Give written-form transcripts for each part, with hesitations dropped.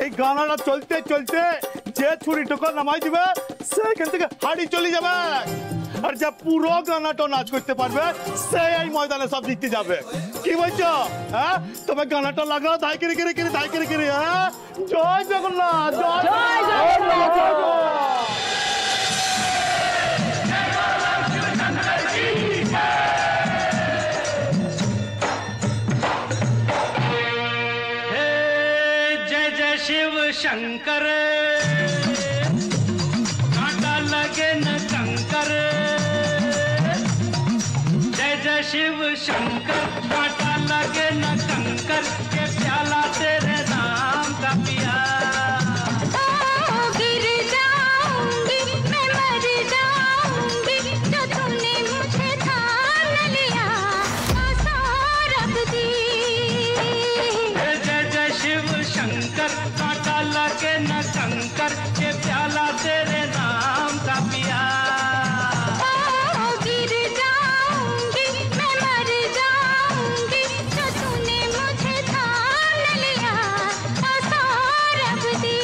এই গানাটা চলতে চলতে যে ছুরি টোকা নামাই দিবে সেখান থেকে হাড়ি চলে যাবে, আর যে পুরো গানাটা নাচ করতে পারবে সে এই ময়দানে সব জিততে যাবে। কি বলছো? হ্যাঁ, তুমি গানাটা লাগাও, ধাই করে করে করে ধাই করে করে। হ্যাঁ, জয় জগন্নাথ, জয় জগন্নাথ। शिव शंकर कांटा लगे न कंकर, जय जय शिव शंकर कांटा लगे न कंकर, के प्याला तेरे नाम का पिया। गिर जाऊंगी मैं मर जाऊंगी, जो तूने मुझे थाम लिया रब दी। जय जय शिव शंकर कांटा लगे न कंकर, के प्याला तेरे नाम का पिया। गिर जाऊंगी मैं मर जाऊंगी, जो तूने मुझे थाम लिया रब दी।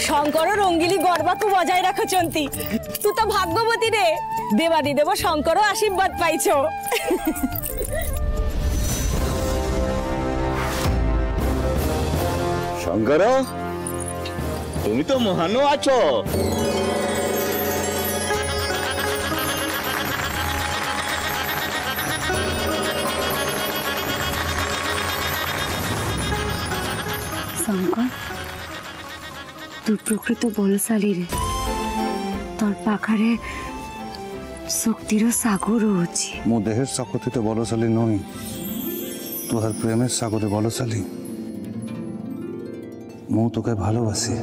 শঙ্কর রঙ্গিলি গর্বাকে বজায় রাখো চন্তি, তুই তো ভাগ্যবতী রে, দেবাদি দেব শঙ্কর আশীর্বাদ পাইছ। শঙ্কর, তুমি তো মহান আছো। শঙ্কর, তুই প্রকৃত বলশালী রে, তোর পাখারে শক্তির সাগর ଅଛି। মো দেহের শক্তিতে বলশালী নই, তোর প্রেমের সাগরে বলশালী। মো তোকে ভালোবাসি।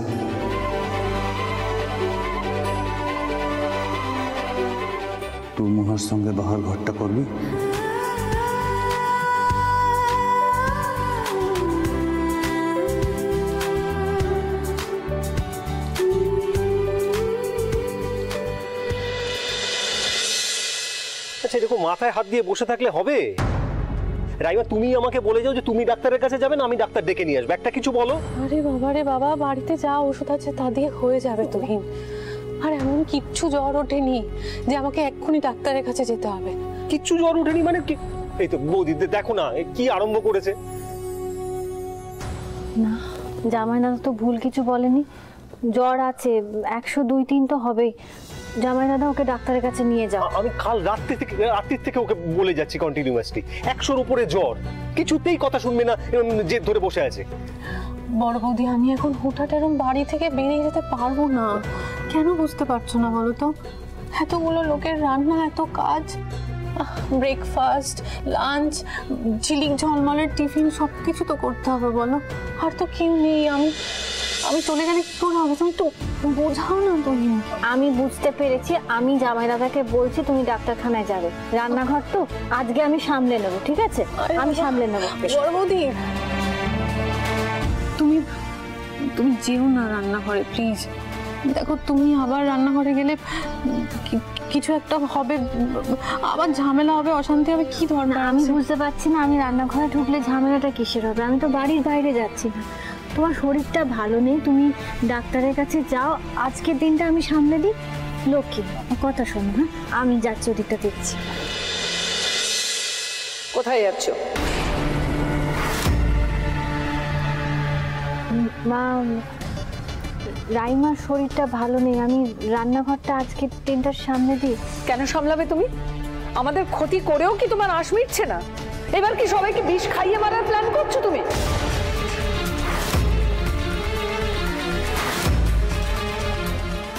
তুই মোহর সঙ্গে বাহার ঘরটা করবি। এরকম মাথায় হাত দিয়ে বসে থাকলে হবে? রাইমা, তুমি আমাকে বলে যাও যে তুমি ডাক্তারের কাছে যাবেন, আমি ডাক্তার ডেকে নিয়ে আসবো। একটা কিছু বলো। আরে বাবা রে বাবা, বাড়িতে যা ওষুধ আছে তা দিয়ে হয়ে যাবে তুহিন। আর এমন কিচ্ছু জ্বর ওঠেনি যে আমাকে এক্ষুনি ডাক্তারের কাছে যেতে হবে। কিচ্ছু জ্বর ওঠেনি মানে কি? এই তো বৌদি দেখো না কি আরম্ভ করেছে। না, জামাই দাদা তো ভুল কিছু বলেনি। জ্বর আছে 102-3 তো হবেই। জামাই দাদা ওকে ডাক্তারের কাছে নিয়ে যাও। আমি কাল রাত্রি থেকে ওকে বলে যাচ্ছি কন্টিনিউয়াসলি 100-র উপরে জ্বর, কিছুতেই কথা শুনবে না, জেদ ধরে বসে আছে। বড় বৌদি, আমি এখন হুটহাট এরকম বাড়ি থেকে বেরিয়ে যেতে পারবো না। কেন বুঝতে পারছো না বলো তো? এতগুলো লোকের রান্না, এত কাজ, ব্রেকফাস্ট, লাঞ্চ, ঝিলিক ঝলমলের টিফিন, সবকিছু তো করতে হবে বলো। আর তো কেউ নেই। আমি চলে গেলে কি করে হবে? তুমি তো বোঝাও না। তুমি, আমি বুঝতে পেরেছি। আমি জামাই দাদাকে বলছি তুমি ডাক্তারখানায় যাবে। রান্নাঘর তো আজকে আমি সামলে নেবো, ঠিক আছে? আমি সামলে নেবো। বড় বৌদি, তুমি যেও না রান্নাঘরে প্লিজ। দেখো, তুমি আবার রান্নাঘরে গেলে কিছু একটা হবে, আবার ঝামেলা হবে, অশান্তি হবে, কি ধরনের? আমি বুঝতে পারছি না, আমি রান্নাঘরে ঢুকলে ঝামেলাটা কিসের হবে? আমি তো বাড়ির বাইরে যাচ্ছি না। তোমার শরীরটা ভালো নেই, তুমি ডাক্তারের কাছে যাও, আজকের দিনটা আমি সামলে দিই। লক্ষ্মী কথা শোনো, হ্যাঁ আমি যাচ্ছি, ওদিকটা দেখছি। কোথায় যাচ্ছ? মা, রাইমার শরীরটা ভালো নেই, আমি রান্নাঘরটা আজকের দিনটার সামনে দিই। কেন সামলাবে তুমি? আমাদের ক্ষতি করেও কি তোমার আশ মিটছে না? এবার কি সবাইকে বিষ খাইয়ে মারার প্ল্যান করছো তুমি?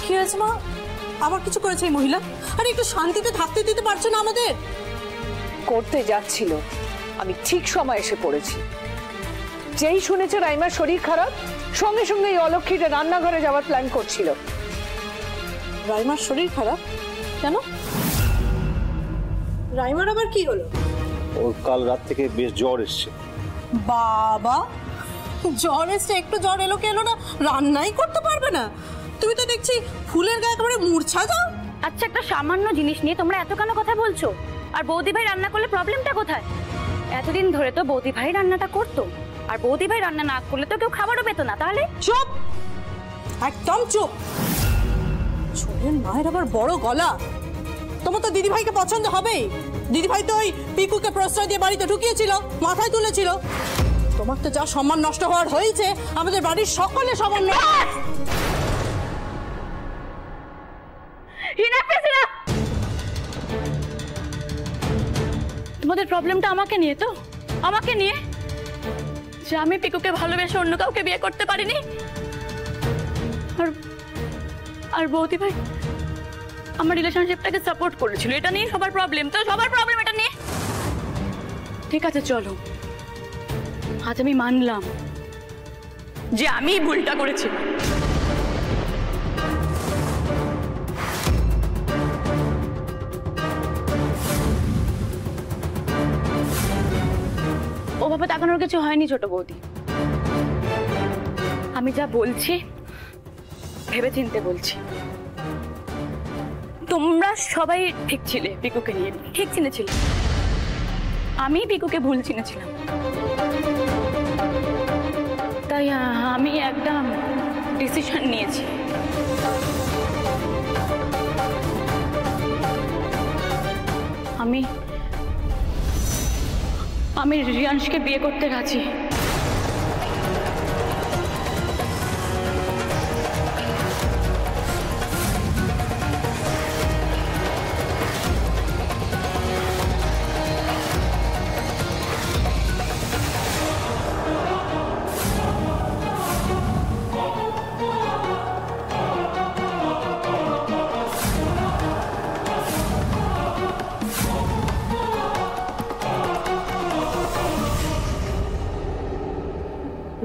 কি হয়েছে মা? আবার কিছু করেছে এই মহিলা? আরে একটু শান্তিতে থাকতে দিতে পারছো না আমাদের? করতে যাচ্ছিল, আমি ঠিক সময় এসে পড়েছি। যেই শুনেছে রাইমার শরীর খারাপ, সঙ্গে সঙ্গে এই অলক্ষীটা রান্নাঘরে যাওয়ার প্ল্যান করছিল। রাইমার শরীর খারাপ কেন? রাইমার আবার কি হলো? ওর কাল রাত থেকে বেশ জ্বর এসছে। বাবা, জ্বর এসছে, একটু জ্বর এলো কি এলো না, রান্নাই করতে পারবে না? তুমি তো দেখছি ফুলের গায়ে একেবারে মূর্ছা যাও। আচ্ছা, একটা সামান্য জিনিস নিয়ে তোমরা এত কেন কথা বলছো? আর বৌদি ভাই রান্না করলে প্রবলেমটা কোথায়? এতদিন ধরে তো বৌদি ভাই রান্নাটা করতো, আর বৌদি ভাই রান্না না করলে তো কেউ খাবারও পেতো না। তাহলে চুপ, একদম চুপ। ছোটের মায়ের আবার বড় গলা। তোমার তো দিদি ভাইকে পছন্দ হবেই। দিদি ভাই তো ওই পিকুকে প্রশ্রয় দিয়ে বাড়িতে ঢুকিয়েছিল, মাথায় তুলেছিল। তোমার তো যা সম্মান নষ্ট হওয়ার হয়েছে, আমাদের বাড়ির সকলে সম্মান তোমাদের প্রবলেমটা আমাকে নিয়ে তো, আমাকে নিয়ে যে আমি পিকুকে ভালোবেসে অন্য কাউকে বিয়ে করতে পারিনি। আর বৌদি ভাই আমার রিলেশনশিপটাকে সাপোর্ট করেছিল, এটা নিয়ে সবার প্রবলেম। তো সবার প্রবলেম এটা নিয়ে। ঠিক আছে চলো, আজ আমি মানলাম যে আমি ভুলটা করেছি। ওভাবে তাকানোর কিছু হয়নি ছোট বৌদি। আমি যা বলছি ভেবে চিনতে বলছি। তোমরা সবাই ঠিক ছিলে, পিকুকে নিয়ে ঠিক চিনেছিলে। আমি পিকুকে ভুল চিনেছিলাম, তাই আমি একটা ডিসিশন নিয়েছি। আমি রিয়াংশকে বিয়ে করতে রাজি।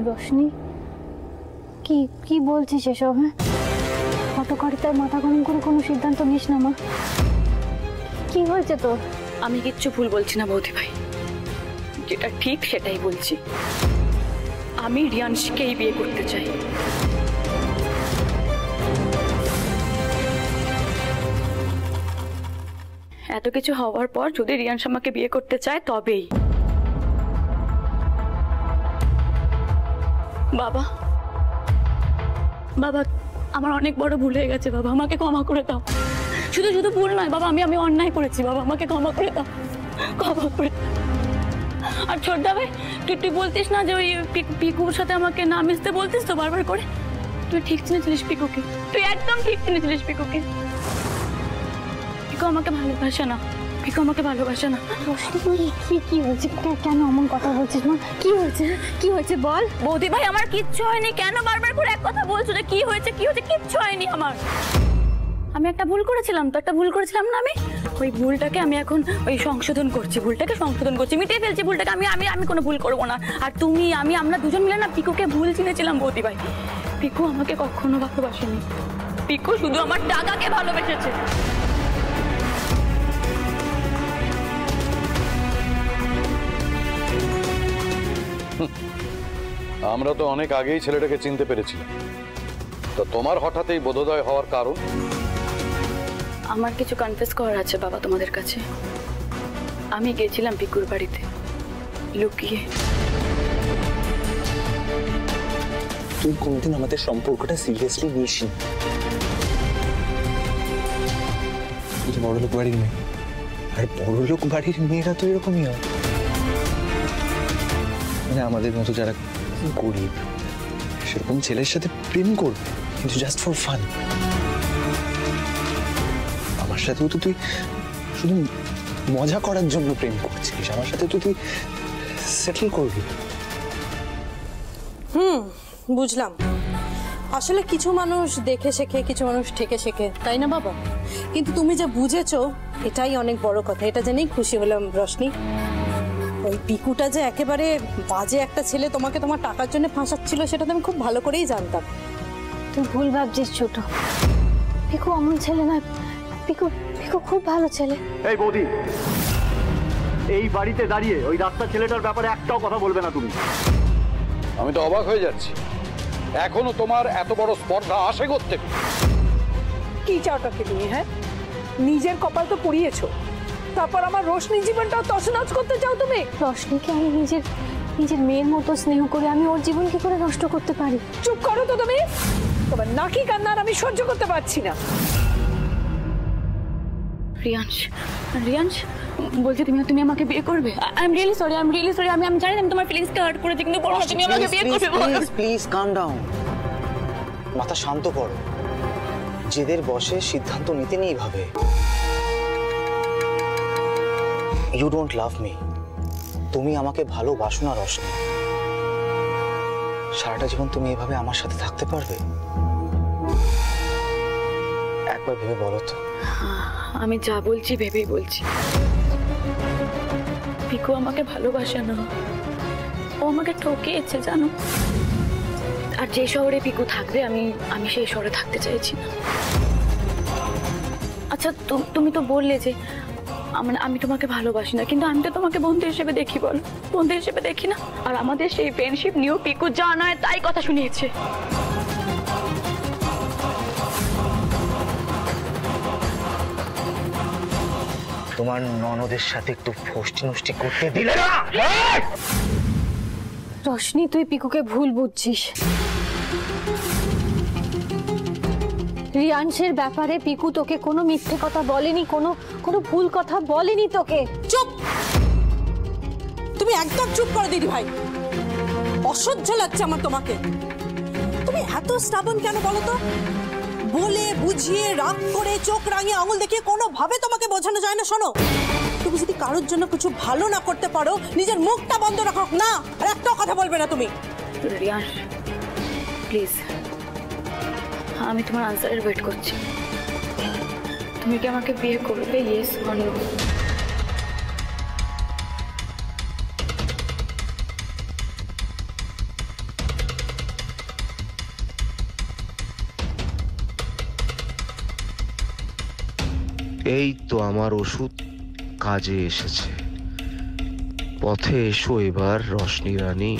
রোশনি, কি কি বলছিস এসব? হ্যাঁ, হটকারিতায় মাথা গরম করে কোনো সিদ্ধান্ত নিস না মা। কি হয়েছে তোর? আমি কিচ্ছু ভুল বলছি না বৌদি ভাই, যেটা ঠিক সেটাই বলছি। আমি রিয়াংশকেই বিয়ে করতে চাই। এত কিছু হওয়ার পর যদি রিয়াংশ আমাকে বিয়ে করতে চায় তবেই। বাবা, বাবা আমার অনেক বড় ভুল হয়ে গেছে বাবা, আমাকে ক্ষমা করে দাও। শুধু শুধু ভুল নয় বাবা, আমি অন্যায় করেছি বাবা, আমাকে ক্ষমা করে দাও, ক্ষমা করে। আর ছোটদা ভাই, তুই বলতিস না যে ওই পিকুর সাথে আমাকে না মিশতে বলতিস তো বারবার করে? তুই ঠিক চিনেছিলিস পিকুকে, তুই একদম ঠিক চিনেছিলিস পিকুকে। পিকু আমাকে ভালোবাসে না, পিকু আমাকে ভালোবাসে না। কি হয়েছে? কেন এমন কথা বলছিস মা? কি হয়েছে? কি হয়েছে বল। বৌদি ভাই আমার কিচ্ছু হয়নি, কেন বারবার করে এক কথা বলছো যে কি হয়েছে কি হয়েছে? কিচ্ছু হয়নি আমার। আমি একটা ভুল করেছিলাম তো, একটা ভুল করেছিলাম না আমি? ওই ভুলটাকে আমি এখন ওই সংশোধন করছি, ভুলটাকে সংশোধন করছি, মিটিয়ে ফেলছি ভুলটাকে। আমি কোনো ভুল করবো না। আর তুমি আমরা দুজন মিলে না পিকুকে ভুল চিনেছিলাম বৌদি ভাই। পিকু আমাকে কখনো ভালোবাসেনি, পিকু শুধু আমার টাকাকে ভালোবেসেছে। আমরা তো অনেক আগেই ছেলেটাকে চিনতে পেরেছিলাম, তো তোমার হঠাৎই বোধোদয় হওয়ার কারণ? আমার কিছু কনফেস করার আছে বাবা তোমাদের কাছে। আমি গেছিলাম পিকুর বাড়িতে লুকিয়ে। তুই কোনদিন আমাদের সম্পর্কটা সিরিয়াসলি নিসনি। তুই তো বড়লোক বাড়ির মেয়ে, আর বড়লোক বাড়ির মেয়েরা তো এরকমই হয়। মানে আমাদের মতো যারা গরিব সেরকম ছেলের সাথে প্রেম করবে, কিন্তু জাস্ট ফর ফান। আমার সাথেও তো তুই শুধু মজা করার জন্য প্রেম করছিস, আমার সাথে তো তুই সেটেল করবি। বুঝলাম। আসলে কিছু মানুষ দেখে শেখে, কিছু মানুষ ঠেকে শেখে, তাই না বাবা? কিন্তু তুমি যে বুঝেছো এটাই অনেক বড় কথা। এটা জেনেই খুশি হলাম রশনি। ওই পিকুটা যে একেবারে বাজে একটা ছেলে তোমাকে তোমার টাকার জন্য ফাঁসাচ্ছিল সেটা তো আমি খুব ভালো করেই জানতাম। তুই ভুল ভাবছিস ছোট, পিকু অমন ছেলে নয়। পিকু পিকু খুব ভালো ছেলে। এই বৌদি, এই বাড়িতে দাঁড়িয়ে ওই রাস্তার ছেলেটার ব্যাপারে একটাও কথা বলবে না তুমি। আমি তো অবাক হয়ে যাচ্ছি, এখনো তোমার এত বড় স্পর্ধা আসে করতে। কি চাওটাকে নিয়ে? হ্যাঁ, নিজের কপাল তো পুড়িয়েছো, তারপর আমার রোশনি জীবনটাও তছনছ করতে চাও তুমি? রশনিকে আমি নিজের মেয়ের মতো স্নেহ করে আমি ওর জীবন কি করে নষ্ট করতে পারি? চুপ করো তো তুমি, তোমার নাকি কান্নার আমি সহ্য করতে পারছি না। রিয়াংশ, রিয়াংশ বলছি তুমি আমাকে বিয়ে করবে? আই এম রিয়েলি সরি, আমি জানি আমি তোমার ফিলিংসকে হার্ট করেছি, কিন্তু বলো তুমি আমাকে বিয়ে করবে? প্লিজ কাম ডাউন, মাথা শান্ত করো। জেদের বসে সিদ্ধান্ত নিতে নেই ভাবে। ইউ ডোন্ট লাভ মি, তুমি আমাকে ভালোবাসো না রশনি। সারাটা জীবন তুমি এভাবে আমার সাথে থাকতে পারবে? একবার ভেবে বলো তো। আমি যা বলছি ভেবেই বলছি। পিকু আমাকে ভালোবাসে না, ও আমাকে ঠকিয়েছে জানো। আর যে শহরে পিকু থাকবে আমি সেই শহরে থাকতে চাইছি না। আচ্ছা তুমি তো বললে যে আমি তোমাকে ভালোবাসি না, কিন্তু আমি তো তোমাকে বন্ধু হিসেবে দেখি, বলো বন্ধু হিসেবে দেখি না? আর আমাদের সেই ফ্রেন্ডশিপ নিয়েও পিকু যা নয় তাই কথা শুনিয়েছে। তোমার ননদের সাথে একটু ফষ্টি নষ্টি করতে দিলে না? রশনি, তুই পিকুকে ভুল বুঝছিস। রিয়াংশের ব্যাপারে পিকু তোকে কোনো মিথ্যে কথা বলেনি, কোনো ভুল কথা বলেনি তোকে। চুপ! তুমি একদম চুপ করে দিদি ভাই। অসহ্য লাগছে আমার তোমাকে। তুমি এত স্টাবন কেন বলো তো? বলে বুঝিয়ে রাগ করে চোখ রাঙিয়ে আঙুল দেখিয়ে কোনোভাবে তোমাকে বোঝানো যায় না। শোনো, তুমি যদি কারোর জন্য কিছু ভালো না করতে পারো নিজের মুখটা বন্ধ রাখো না, আর একটাও কথা বলবে না তুমি। রিয়াংশ প্লিজ, আমি তোমার আনসারের ওয়েট করছি। তুমি কি আমাকে বিয়ে করবে? Yes or no? এই তো আমার ওষুধ কাজে এসেছে। পথে এসো এবার রশনি রানী।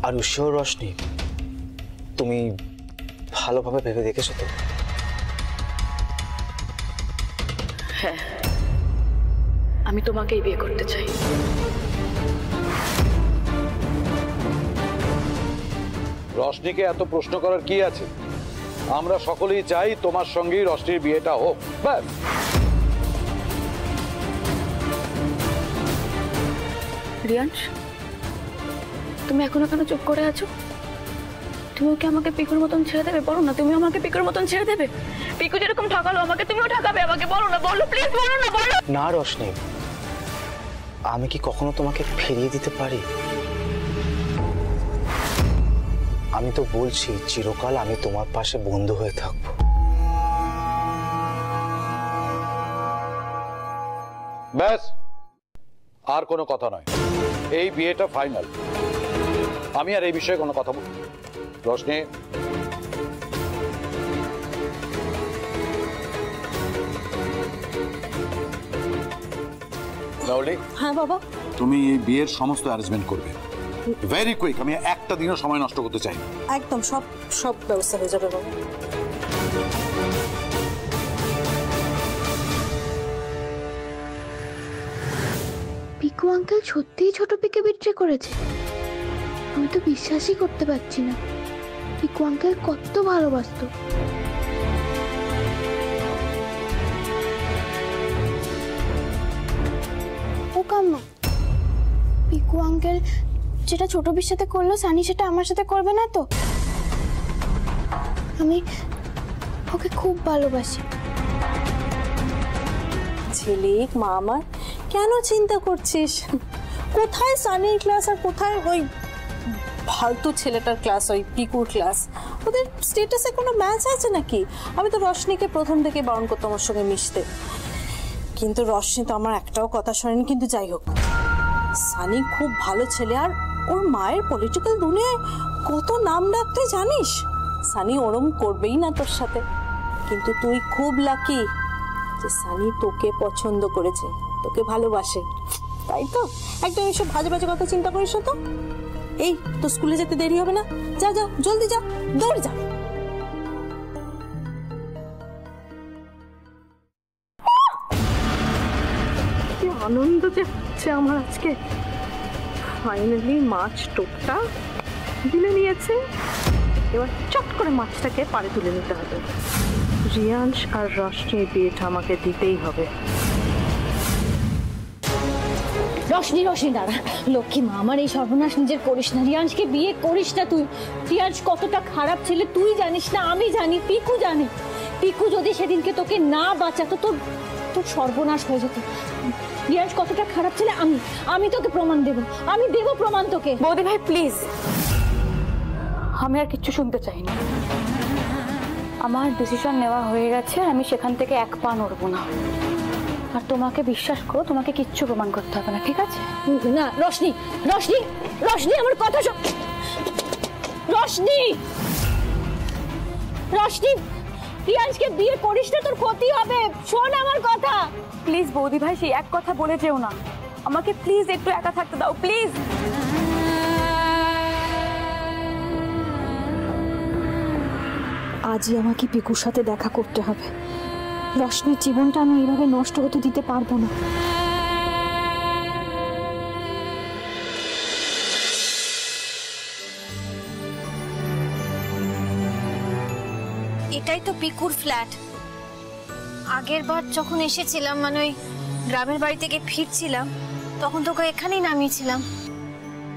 আর শিওর রশনি, তুমি ভালোভাবে ভেবে দেখেছো তো? হ্যাঁ, আমি তোমাকেই বিয়ে করতে চাই। রশনিকে এত প্রশ্ন করার কি আছে? আমরা সকলেই চাই তোমার সঙ্গেই রশনির বিয়েটা হোক, ব্যাস। রিয়াংশ, তুমি এখনো কেন চুপ করে আছো? তুমি কি আমাকে পিকুর মতন ছেড়ে দেবে? বলো না, তুমি আমাকে পিকুর মতন ছেড়ে দেবে? পিকু যেরকম ঠকালো আমাকে, তুমিও ঠকাবে আমাকে? বলো না, বলো প্লিজ, বলো না, বলো না। রশনি, আমি কি কখনো তোমাকে ফিরিয়ে দিতে পারি? আমি তো বলছি চিরকাল আমি তোমার পাশে বন্ধু হয়ে থাকবো। ব্যাস, আর কোনো কথা নয়। এই বিয়েটা ফাইনাল। আমি আর এই বিষয়ে কোনো কথা বলবো? রশনি, লাউলি। হ্যাঁ বাবা। তুমি এই বিয়ের সমস্ত অ্যারেঞ্জমেন্ট করবে, ভেরি কুইক। আমি একটা দিনও সময় নষ্ট করতে চাই না। একদম সব ব্যবস্থা হয়ে যাবে বাবা। পিকু আঙ্কেল সত্যিই ছোট পিকে বিট্রে করেছে। আমি তো বিশ্বাসই করতে পারছি না। পিকু আঙ্কেল কত ভালোবাসতো। ও কাম্মা, পিকু আঙ্কেল যেটা ছোট বির সাথে করলো সানি সেটা আমার সাথে করবে না তো? আমি ওকে খুব ভালোবাসি। ঝিলিক মা আমার, কেন চিন্তা করছিস? কোথায় সানির ক্লাস আর কোথায় ওই ফালতু ছেলেটার ক্লাস, ওই পিকুর ক্লাস? ওদের স্টেটাসে কোনো ম্যাচ আছে নাকি? আমি তো রশনিকে প্রথম থেকে বারণ করতাম ওর সঙ্গে মিশতে, কিন্তু রশনি তো আমার একটাও কথা শোনেনি। কিন্তু যাই হোক, সানি খুব ভালো ছেলে, আর ওর মায়ের পলিটিক্যাল দুনিয়ায় কত নাম ডাক তুই জানিস। সানি ওরম করবেই না তোর সাথে। কিন্তু তুই খুব লাকি যে সানি তোকে পছন্দ করেছে, তোকে ভালোবাসে, তাই তো? একদম এসব বাজে বাজে কথা চিন্তা করিস তো। এই তো স্কুলে যেতে দেরি হবে না, যা যা জলদি যা, দৌড় যা। কি আনন্দ যে হচ্ছে আমার আজকে। ফাইনালি মাছ টোপটা গিলে নিয়েছে, এবার চট করে মাছটাকে পাড়ে তুলে নিতে হবে। রিয়াংশ আর রশনির বিয়েটা আমাকে দিতেই হবে। রশনি রশনি দাঁড়া, লক্ষ্মী মা আমার, এই সর্বনাশ নিজের করিস না। রিয়াংশকে বিয়ে করিস না তুই। রিয়াংশ কতটা খারাপ ছেলে তুই জানিস না, আমি জানি, পিকু জানে। পিকু যদি সেদিনকে তোকে না বাঁচাতো তোর তোর সর্বনাশ হয়ে যেত। রিয়াংশ কতটা খারাপ ছেলে আমি তোকে প্রমাণ দেব, আমি দেব প্রমাণ তোকে। বৌদি ভাই প্লিজ, আমি আর কিচ্ছু শুনতে চাই না। আমার ডিসিশন নেওয়া হয়ে গেছে, আমি সেখান থেকে এক পা নড়বো না। আর তোমাকে বিশ্বাস করো, তোমাকে কিচ্ছু প্রমাণ করতে হবে না, ঠিক আছে? না রশনি, রশনি, রশনি আমার কথা শোন। রশনি, রশনি, রিয়াংশকে বিয়ে করিস না, তোর ক্ষতি হবে। শোন আমার কথা প্লিজ। বৌদি ভাই সেই এক কথা বলে যেও না, আমাকে প্লিজ একটু একা থাকতে দাও প্লিজ। আজই আমাকে পিকুর সাথে দেখা করতে হবে। রশনির জীবনটা আমি এইভাবে নষ্ট হতে দিতে পারবো না। এটাই তো পিকুর ফ্ল্যাট। আগের বার যখন এসেছিলাম, মানে ওই গ্রামের বাড়ি থেকে ফিরছিলাম, তখন তোকে এখানেই নামিয়েছিলাম।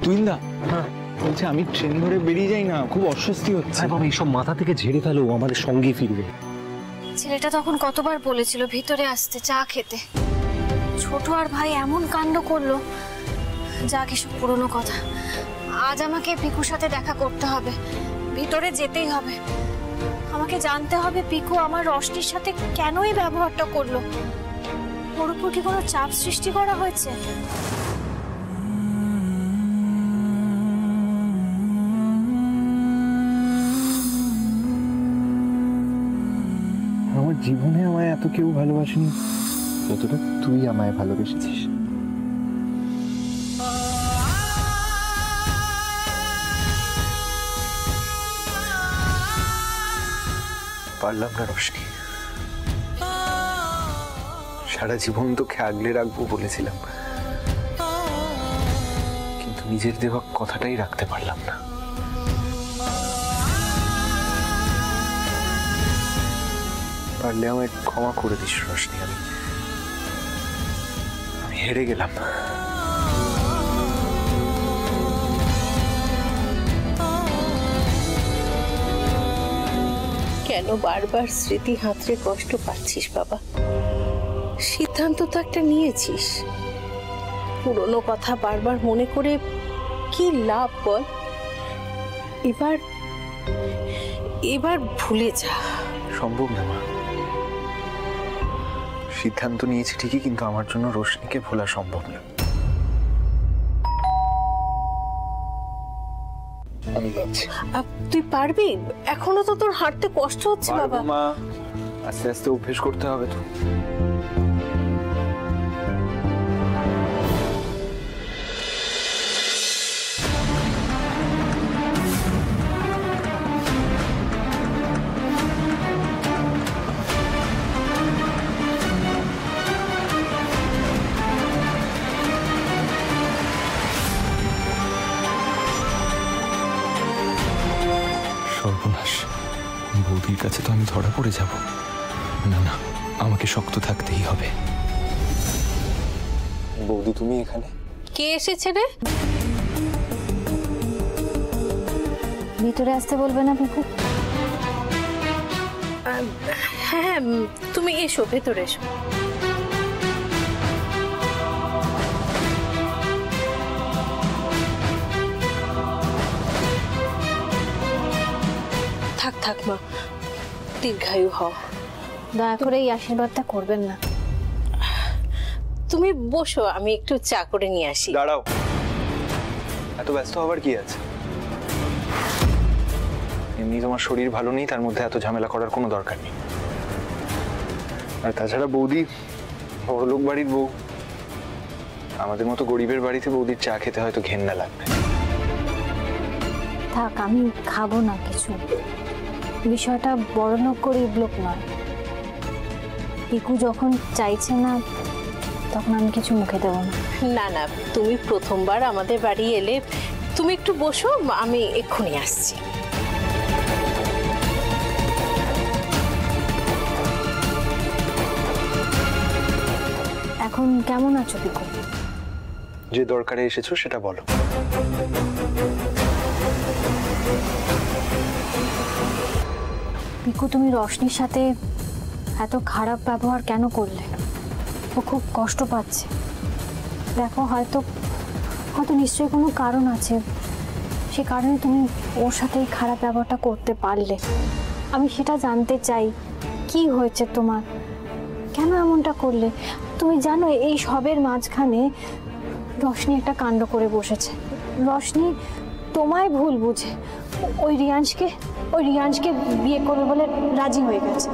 তুইন্দা, হ্যাঁ বলছে আমি ট্রেন ধরে বেরিয়ে যাই না, খুব অস্বস্তি হচ্ছে। বাবা এইসব মাথা থেকে ঝেড়ে ফেলো, আমাদের সঙ্গেই ফিরবে। ছেলেটা তখন কতবার বলেছিল ভিতরে আসতে, চা খেতে। ছোট আর ভাই এমন কাণ্ড করলো, যা কিছু পুরনো কথা। আজ আমাকে পিকুর সাথে দেখা করতে হবে, ভিতরে যেতেই হবে। আমাকে জানতে হবে পিকু আমার রশনির সাথে কেন এই ব্যবহারটা করলো। ওর উপর কি কোনো চাপ সৃষ্টি করা হয়েছে? আমার জীবনে আমায় এত কেউ ভালোবাসেনি যতটা তুই আমায় ভালোবেসেছিস। পারলাম না রশনি, সারা জীবন তোকে আগলে রাখবো বলেছিলাম, কিন্তু নিজের দেওয়া কথাটাই রাখতে পারলাম না। পারলে আমায় ক্ষমা করে দিস রশনি, আমি হেরে গেলাম। কেন বারবার স্মৃতি হাতড়ে কষ্ট পাচ্ছিস বাবা? সিদ্ধান্ত তো একটা নিয়েছিস, পুরনো কথা বারবার মনে করে কি লাভ বল? এবার ভুলে যা। সম্ভব না মা, সিদ্ধান্ত নিয়েছি ঠিকই, কিন্তু আমার জন্য রোশনিকে ভোলা সম্ভব না। আমি যাচ্ছি। তুই পারবি? এখনো তো তোর হাঁটতে কষ্ট হচ্ছে বাবা। মা আস্তে আস্তে অভ্যেস করতে হবে তো। কাছে তো আমি ধরা পড়ে যাব। না না, আমাকে শক্ত থাকতেই হবে। বৌদি তুমি এখানে? কে এসেছে রে? ভিতরে আসতে বলবে না পিকু? হ্যাঁ, তুমি এসো, ভেতরে এসো। থাক থাক মা, দীর্ঘায়ু হও। দয়া করে এই আশীর্বাদটা করবেন না। তুমি বসো, আমি একটু চা করে নিয়ে আসি। দাঁড়াও, এত ব্যস্ত হবার কি আছে? এমনি তোমার শরীর ভালো নেই, তার মধ্যে এত ঝামেলা করার কোনো দরকার নেই। আর তাছাড়া বৌদি বড়লোক বাড়ির বউ, আমাদের মতো গরিবের বাড়িতে বৌদির চা খেতে হয়তো ঘেন্না লাগবে। থাক, আমি খাবো না কিছু। বিষয়টা বড়লোক গরিব লোক নয়। পিকু যখন চাইছে না, তখন আমি কিছু মুখে দেবো না। না না, তুমি প্রথমবার আমাদের বাড়ি এলে, তুমি একটু বসো, আমি এক্ষুনি আসছি। এখন কেমন আছো পিকু? যে দরকারে এসেছো সেটা বলো। পিকু, তুমি রশনির সাথে এত খারাপ ব্যবহার কেন করলে? ও খুব কষ্ট পাচ্ছে। দেখো, হয়তো নিশ্চয়ই কোনো কারণ আছে, সে কারণে তুমি ওর সাথে এই খারাপ ব্যবহারটা করতে পারলে। আমি সেটা জানতে চাই, কি হয়েছে তোমার, কেন এমনটা করলে? তুমি জানো, এই সবের মাঝখানে রশনি একটা কাণ্ড করে বসেছে। রশনি তোমায় ভুল বুঝে ওই রিয়াংশকে বিয়ে করবে বলে রাজি হয়ে গেছে।